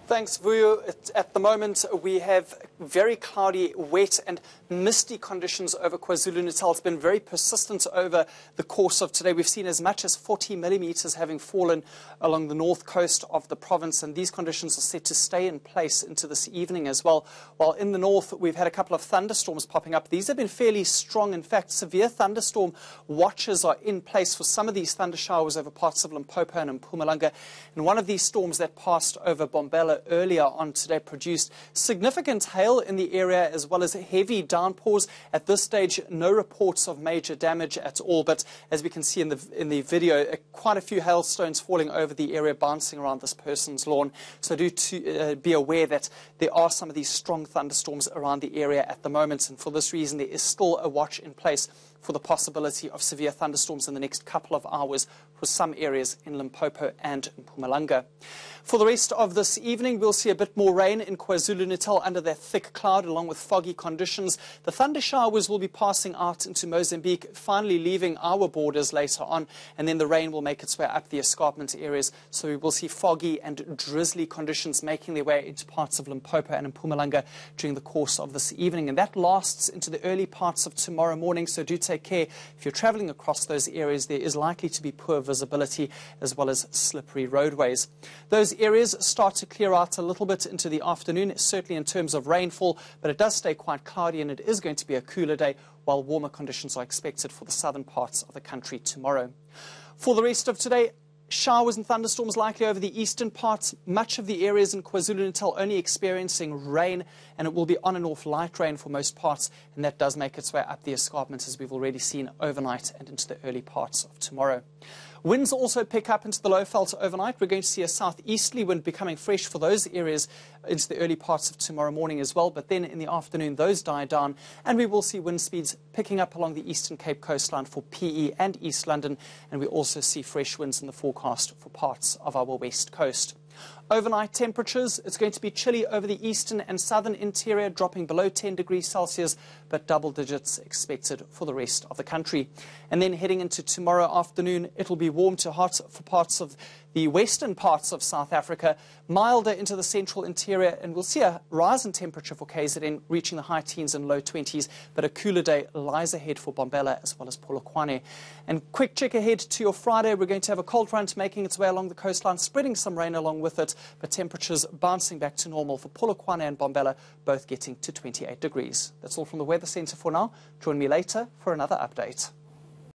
Thanks, Vuyo. At the moment, we have very cloudy, wet and misty conditions over KwaZulu-Natal. It's been very persistent over the course of today. We've seen as much as 40 millimetres having fallen along the north coast of the province, and these conditions are set to stay in place into this evening as well. While in the north, we've had a couple of thunderstorms popping up. These have been fairly strong. In fact, severe thunderstorm watches are in place for some of these thunder showers over parts of Limpopo and Mpumalanga. And one of these storms that passed over Bombela earlier on today produced significant hail in the area as well as heavy downpours. At this stage, no reports of major damage at all, but as we can see in the video, quite a few hailstones falling over the area, bouncing around this person's lawn. So do be aware that there are some of these strong thunderstorms around the area at the moment, and for this reason there is still a watch in place for the possibility of severe thunderstorms in the next couple of hours for some areas in Limpopo and Mpumalanga. For the rest of this evening, we'll see a bit more rain in KwaZulu-Natal under that thick cloud along with foggy conditions. The thunder showers will be passing out into Mozambique, finally leaving our borders later on, and then the rain will make its way up the escarpment areas. So we will see foggy and drizzly conditions making their way into parts of Limpopo and Mpumalanga during the course of this evening, and that lasts into the early parts of tomorrow morning. So do take care. If you're travelling across those areas, there is likely to be poor visibility as well as slippery roadways. Those areas start to clear out a little bit into the afternoon, certainly in terms of rainfall, but it does stay quite cloudy and it is going to be a cooler day, while warmer conditions are expected for the southern parts of the country tomorrow. For the rest of today, showers and thunderstorms likely over the eastern parts. Much of the areas in KwaZulu-Natal only experiencing rain, and it will be on and off light rain for most parts, and that does make its way up the escarpment as we've already seen overnight and into the early parts of tomorrow. Winds also pick up into the Lowveld overnight. We're going to see a southeasterly wind becoming fresh for those areas into the early parts of tomorrow morning as well. But then in the afternoon, those die down, and we will see wind speeds picking up along the Eastern Cape coastline for PE and East London. And we also see fresh winds in the forecast for parts of our west coast. Overnight temperatures, it's going to be chilly over the eastern and southern interior, dropping below 10 degrees Celsius, but double digits expected for the rest of the country. And then heading into tomorrow afternoon, it'll be warm to hot for parts of the western parts of South Africa, milder into the central interior, and we'll see a rise in temperature for KZN reaching the high teens and low 20s, but a cooler day lies ahead for Bombela as well as Polokwane. And quick check ahead to your Friday, we're going to have a cold front making its way along the coastline, spreading some rain along with it, but temperatures bouncing back to normal for Polokwane and Bombela, both getting to 28 degrees. That's all from the Weather Centre for now. Join me later for another update.